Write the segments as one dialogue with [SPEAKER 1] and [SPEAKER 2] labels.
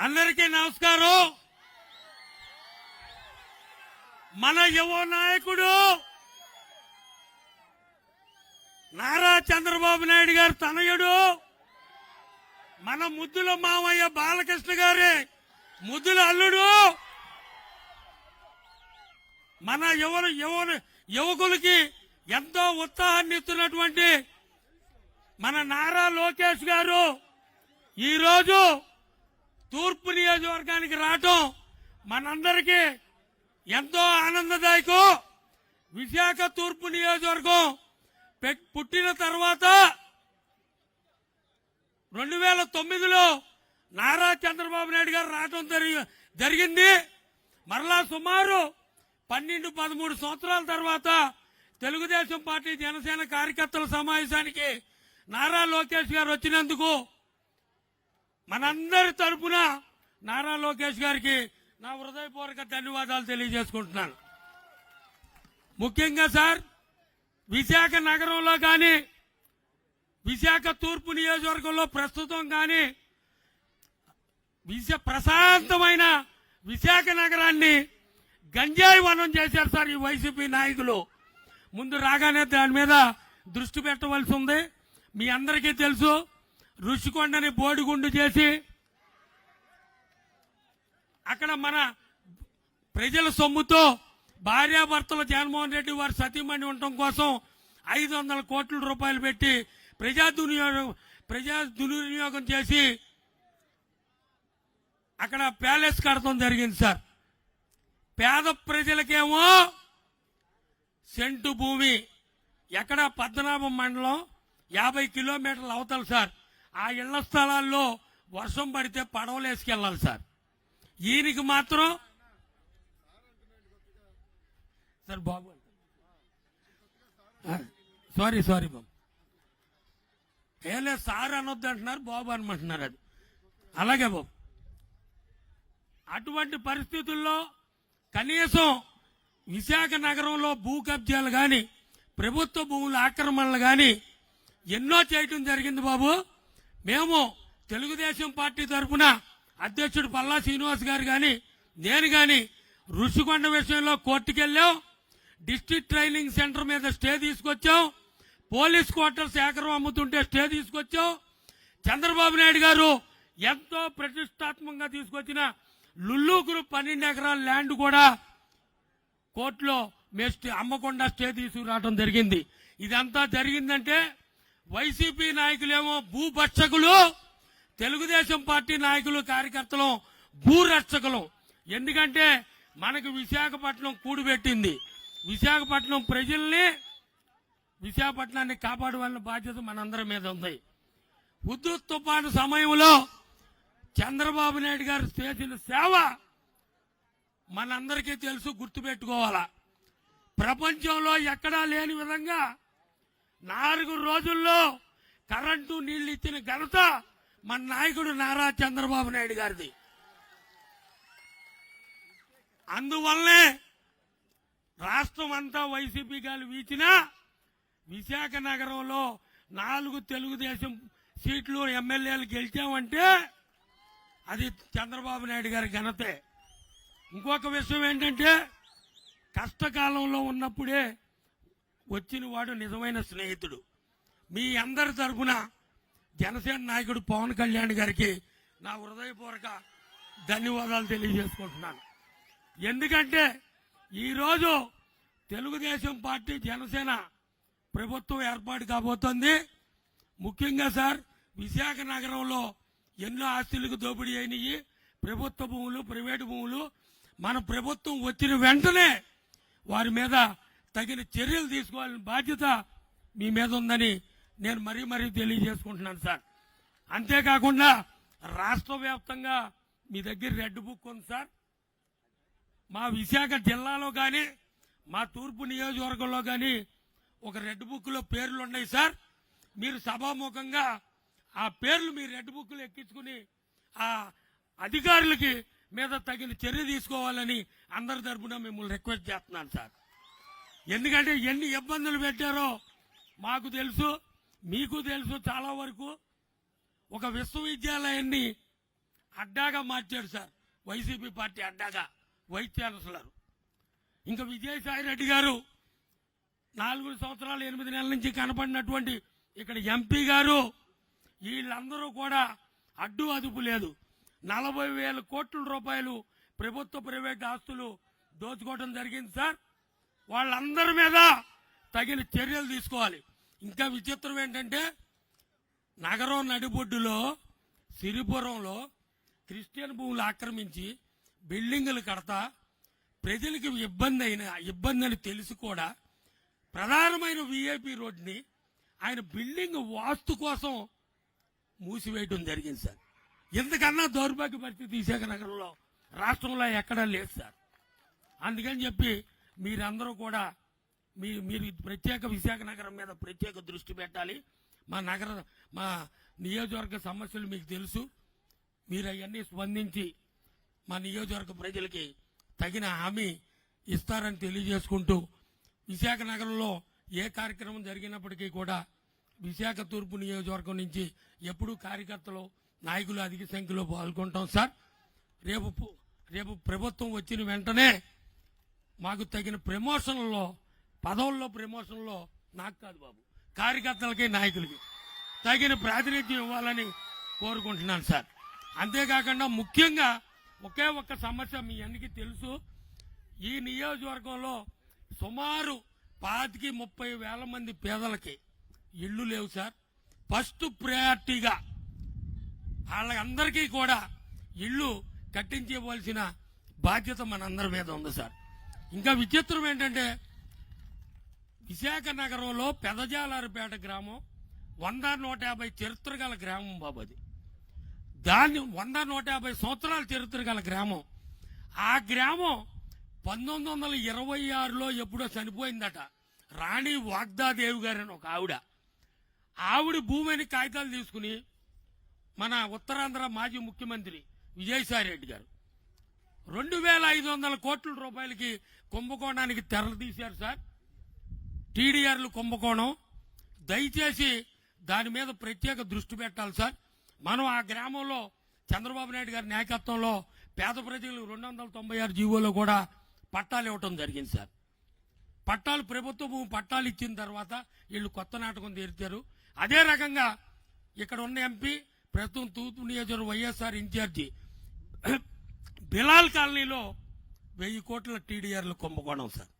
[SPEAKER 1] అందరికీ నమస్కారం. మన యువ నాయకుడు నారా చంద్రబాబు నాయుడు గారు తనయుడు, మన ముద్దుల మామయ్య బాలకృష్ణ గారి ముద్దుల అల్లుడు, మన యువకులకి ఎంతో ఉత్సాహాన్ని ఇస్తున్నటువంటి మన నారా లోకేష్ గారు ఈరోజు తూర్పు నియోజకవర్గానికి రావటం మనందరికీ ఎంతో ఆనందదాయకం. విశాఖ తూర్పు నియోజకవర్గం పుట్టిన తర్వాత 2009లో నారా చంద్రబాబు నాయుడు గారు రావటం జరిగింది. మరలా సుమారు 12-13 సంవత్సరాల తర్వాత తెలుగుదేశం పార్టీ జనసేన కార్యకర్తల సమావేశానికి నారా లోకేష్ గారు వచ్చినందుకు మనందరి తరపున నారా లోకేష్ గారికి నా హృదయపూర్వక ధన్యవాదాలు తెలియజేసుకుంటున్నాను. ముఖ్యంగా సార్, విశాఖ నగరంలో కానీ విశాఖ తూర్పు నియోజకవర్గంలో ప్రస్తుతం కానీ ప్రశాంతమైన విశాఖ నగరాన్ని గంజాయి వనం చేశారు సార్ ఈ వైసీపీ నాయకులు. ముందు రాగానే దాని మీద దృష్టి పెట్టవలసి ఉంది. మీ అందరికీ తెలుసు, రుషికొండని బోడిగుండు చేసి అక్కడ మన ప్రజల సొమ్ముతో భార్యాభర్తలు జగన్మోహన్ రెడ్డి వారి సతీమణి ఉండటం కోసం 500 కోట్ల రూపాయలు పెట్టి ప్రజా దుర్వినియోగం చేసి అక్కడ ప్యాలెస్ కడతం జరిగింది సార్. పేద ప్రజలకేమో సెంటు భూమి ఎక్కడ పద్మనాభం మండలం 50 కిలోమీటర్లు అవతల సార్. ఆ ఇళ్ల స్థలాల్లో వర్షం పడితే పడవలు వేసుకెళ్లాలి సార్. ఈయనకి మాత్రం సార్ బాబు సారీ బాబు ఏలే సార్ అనొద్దు అంటున్నారు, బాబు అనమంటున్నారు. అది అలాగే బాబు. అటువంటి పరిస్థితుల్లో కనీసం విశాఖ నగరంలో భూ కబ్జాలు కానీ ప్రభుత్వ భూముల ఆక్రమణలు కానీ ఎన్నో చేయటం జరిగింది బాబు. మేము తెలుగుదేశం పార్టీ తరఫున అధ్యక్షుడు పల్లా శ్రీనివాస్ గారు కానీ నేను కానీ రుషికొండ విషయంలో కోర్టుకెళ్ళాం. డిస్ట్రిక్ట్ ట్రైనింగ్ సెంటర్ మీద స్టే తీసుకొచ్చాం. పోలీస్ క్వార్టర్స్ ఎకరం అమ్ముతుంటే స్టే తీసుకొచ్చాం. చంద్రబాబు నాయుడు గారు ఎంతో ప్రతిష్టాత్మకంగా తీసుకొచ్చిన లుల్లు గ్రూప్ 12 ఎకరాల ల్యాండ్ కూడా కోర్టులో అమ్మకుండా స్టే తీసుకురావడం జరిగింది. ఇదంతా జరిగిందంటే వైసీపీ నాయకులేమో భూభక్షకులు, తెలుగుదేశం పార్టీ నాయకులు కార్యకర్తలు భూరక్షకులు. ఎందుకంటే మనకు విశాఖపట్నం కూడిపెట్టింది. విశాఖపట్నం ప్రజల్ని, విశాఖపట్నాన్ని కాపాడవలసిన బాధ్యత మనందరి మీద ఉంది. హుదూద్ తుఫాను సమయంలో చంద్రబాబు నాయుడు గారు చేసిన సేవ మనందరికీ తెలుసు, గుర్తుపెట్టుకోవాలా. ప్రపంచంలో ఎక్కడా లేని విధంగా 4 రోజుల్లో కరెంటు నీళ్లు ఇచ్చిన ఘనత మన నాయకుడు నారా చంద్రబాబు నాయుడు గారిది. అందువల్లనే రాష్ట్రం అంతా వైసీపీ గాలి వీచినా విశాఖ నగరంలో 4 తెలుగుదేశం సీట్లు ఎమ్మెల్యేలు గెలిచామంటే అది చంద్రబాబు నాయుడు గారి ఘనతే. ఇంకొక విషయం ఏంటంటే, కష్టకాలంలో ఉన్నప్పుడే వచ్చిన వాడు నిజమైన స్నేహితుడు. మీ అందరి తరఫున జనసేన నాయకుడు పవన్ కళ్యాణ్ గారికి నా హృదయపూర్వక ధన్యవాదాలు తెలియజేసుకుంటున్నాను. ఎందుకంటే ఈరోజు తెలుగుదేశం పార్టీ జనసేన ప్రభుత్వం ఏర్పాటు కాబోతోంది. ముఖ్యంగా సార్, విశాఖ నగరంలో ఎన్నో ఆస్తులకు దోపిడీ అయినాయి. ప్రభుత్వ భూములు, ప్రైవేటు భూములు. మన ప్రభుత్వం వచ్చిన వెంటనే వారి మీద తగిన చర్యలు తీసుకోవాలని బాధ్యత మీ మీద ఉందని నేను మరీ తెలియజేసుకుంటున్నాను సార్. అంతేకాకుండా రాష్ట్ర వ్యాప్తంగా మీ దగ్గర రెడ్ బుక్ ఉంది సార్. మా విశాఖ జిల్లాలో కానీ మా తూర్పు నియోజకవర్గంలో కానీ ఒక రెడ్ బుక్ లో పేర్లు ఉన్నాయి సార్. మీరు సభాముఖంగా ఆ పేర్లు మీ రెడ్ బుక్ లో ఎక్కించుకుని ఆ అధికారులకి మీద తగిన చర్య తీసుకోవాలని అందరి తరఫున మిమ్మల్ని రిక్వెస్ట్ చేస్తున్నాను సార్. ఎందుకంటే ఎన్ని ఇబ్బందులు పెట్టారో మాకు తెలుసు, మీకు తెలుసు. చాలా వరకు ఒక విశ్వవిద్యాలయాన్ని అడ్డాగా మార్చాడు సార్. వైసీపీ పార్టీ అడ్డాగా వైస్ ఛాన్సలర్. ఇంకా విజయసాయి రెడ్డి గారు 4 సంవత్సరాలు 8 నెలల నుంచి కనపడినటువంటి ఇక్కడ ఎంపీ గారు, వీళ్ళందరూ కూడా అడ్డు అదుపు లేదు. 40,000 కోట్ల రూపాయలు ప్రభుత్వ ప్రైవేట్ ఆస్తులు దోచుకోవడం జరిగింది సార్. వాళ్ళందరి మీద తగిన చర్యలు తీసుకోవాలి. ఇంకా విచిత్రం ఏంటంటే నగరం నడిబొడ్డులో సిరిపురంలో క్రిస్టియన్ భూములు ఆక్రమించి బిల్డింగులు కడతా ప్రజలకు ఇబ్బంది అని తెలిసి కూడా ప్రధానమైన వీఐపీ రోడ్ని ఆయన బిల్డింగ్ వాస్తు కోసం మూసివేయడం జరిగింది సార్. ఇంతకన్నా దౌర్భాగ్య పరిస్థితి విశాఖ నగరంలో రాష్ట్రంలో ఎక్కడా లేదు సార్. అందుకని చెప్పి మీరందరూ కూడా మీరు ప్రత్యేక విశాఖ నగరం మీద ప్రత్యేక దృష్టి పెట్టాలి. మా నియోజకవర్గ సమస్యలు మీకు తెలుసు. మీరు అవన్నీ స్పందించి మా నియోజకవర్గ ప్రజలకి తగిన హామీ ఇస్తారని తెలియజేసుకుంటూ, విశాఖ నగరంలో ఏ కార్యక్రమం జరిగినప్పటికీ కూడా విశాఖ తూర్పు నియోజకవర్గం నుంచి ఎప్పుడూ కార్యకర్తలు నాయకులు అధిక సంఖ్యలో పాల్గొంటాం సార్. రేపు ప్రభుత్వం వచ్చిన వెంటనే మాకు తగిన పదవుల్లో ప్రమోషన్లో నాకు కాదు బాబు, కార్యకర్తలకి నాయకులకి తగిన ప్రాతినిధ్యం ఇవ్వాలని కోరుకుంటున్నాను సార్. అంతేకాకుండా ముఖ్యంగా ఒకే ఒక్క సమస్య మీ అందరికీ తెలుసు. ఈ నియోజకవర్గంలో సుమారు 25-30 వేల మంది పేదలకి ఇళ్లు లేవు సార్. ఫస్ట్ ప్రయారిటీగా వాళ్ళందరికీ కూడా ఇళ్లు కట్టించవలసిన బాధ్యత మనందరి మీద ఉంది సార్. ఇంకా విచిత్రం ఏంటంటే విశాఖ నగరంలో పెదజాలారిపేట గ్రామం 100-150 చరిత్ర గల గ్రామం బాబు. అది దాన్ని 100-150 సంవత్సరాల చరిత్ర గల గ్రామం. ఆ గ్రామం 1926లో ఎప్పుడో చనిపోయిందట. రాణి వాగ్దాదేవి గారు అని ఒక ఆవిడ భూమిని కాగితాలు తీసుకుని మన ఉత్తరాంధ్ర మాజీ ముఖ్యమంత్రి విజయసాయి రెడ్డి గారు 2,500 కోట్ల రూపాయలకి కుంభకోణానికి తెరలు తీశారు సార్. టీడీఆర్లు కుంభకోణం. దయచేసి దాని మీద ప్రత్యేక దృష్టి పెట్టాలి సార్. మనం ఆ గ్రామంలో చంద్రబాబు నాయుడు గారి నాయకత్వంలో పేద ప్రజలు 296 జీవోలో కూడా పట్టాలు ఇవ్వటం జరిగింది సార్. ప్రభుత్వ భూమి పట్టాలు ఇచ్చిన తర్వాత వీళ్ళు కొత్త నాటకం తీర్చారు. అదే రకంగా ఇక్కడ ఉన్న ఎంపీ ప్రస్తుతం తూర్పు నియోజకవర్గం వైఎస్ఆర్ ఇన్ఛార్జి బిలాల్ కాలనీలో 1000 కోట్ల టీడీఆర్లు కుంభకోణం సార్.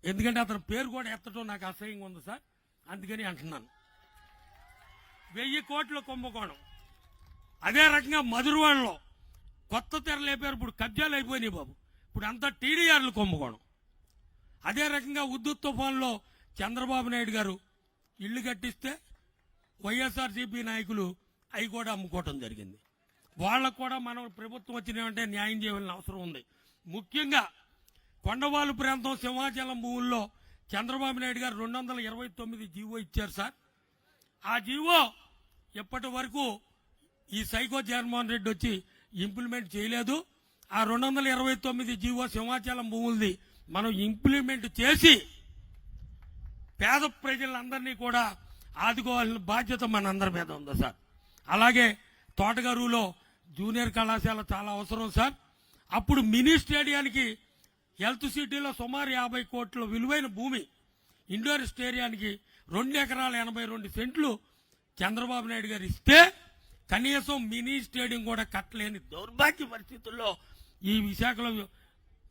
[SPEAKER 1] ఎందుకంటే అతని పేరు కూడా ఎత్తడం నాకు అసహ్యంగా ఉంది సార్, అందుకని అంటున్నాను. 1000 కోట్ల కుంభకోణం. అదే రకంగా మధురవాడలో కొత్త తెర లేపారు, ఇప్పుడు కబ్జాలు అయిపోయినాయి బాబు. ఇప్పుడు అంతా టీడీఆర్లు కుంభకోణం. అదే రకంగా ఉద్దుత్ తుఫాన్లో చంద్రబాబు నాయుడు గారు ఇళ్లు కట్టిస్తే వైఎస్ఆర్సీపీ నాయకులు అవి కూడా అమ్ముకోవటం జరిగింది. వాళ్ళకు కూడా మనం ప్రభుత్వం వచ్చినామంటే న్యాయం చేయవలసిన అవసరం ఉంది. ముఖ్యంగా కొండవాళ్ళు ప్రాంతం సింహాచలం భూముల్లో చంద్రబాబు నాయుడు గారు 229 జీవో ఇచ్చారు సార్. ఆ జీవో ఎప్పటి వరకు ఈ సైకో జగన్మోహన్ రెడ్డి వచ్చి ఇంప్లిమెంట్ చేయలేదు. ఆ 229 జీవో సింహాచలం భూములది మనం ఇంప్లిమెంట్ చేసి పేద ప్రజలందరినీ కూడా ఆదుకోవాల్సిన బాధ్యత మనందరి మీద ఉంది సార్. అలాగే తోటగారులో జూనియర్ కళాశాల చాలా అవసరం సార్. అప్పుడు మినీ స్టేడియానికి హెల్త్ సిటీలో సుమారు 50 కోట్ల విలువైన భూమి, ఇండోర్ స్టేడియానికి 2 ఎకరాల 82 సెంట్లు చంద్రబాబు నాయుడు గారు ఇస్తే కనీసం మినీ స్టేడియం కూడా కట్టలేని దౌర్భాగ్య పరిస్థితుల్లో ఈ విశాఖలో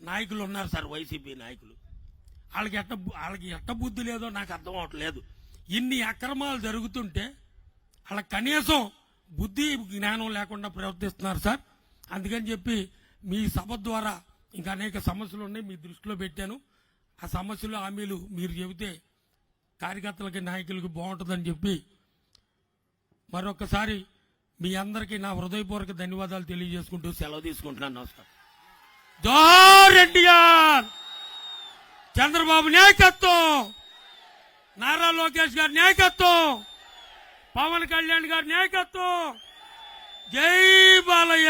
[SPEAKER 1] నాయకులు ఉన్నారు సార్, వైసీపీ నాయకులు. వాళ్ళకి ఎట్ట బుద్ధి లేదో నాకు అర్థం అవట్లేదు. ఇన్ని అక్రమాలు జరుగుతుంటే వాళ్ళకి కనీసం బుద్ధి జ్ఞానం లేకుండా ప్రవర్తిస్తున్నారు సార్. అందుకని చెప్పి మీ సభ ద్వారా ఇంకా అనేక సమస్యలు ఉన్నాయి, మీ దృష్టిలో పెట్టాను. ఆ సమస్యలు హామీలు మీరు చెబితే కార్యకర్తలకి నాయకులకి బాగుంటుందని చెప్పి మరొకసారి మీ అందరికీ నా హృదయపూర్వక ధన్యవాదాలు తెలియజేసుకుంటూ సెలవు తీసుకుంటున్నాను. నమస్కారం. జోహార్ ఎన్టీఆర్, చంద్రబాబు నాయకత్వం, నారా లోకేష్ గారి నాయకత్వం, పవన్ కళ్యాణ్ గారి నాయకత్వం. జై బాలయ్య.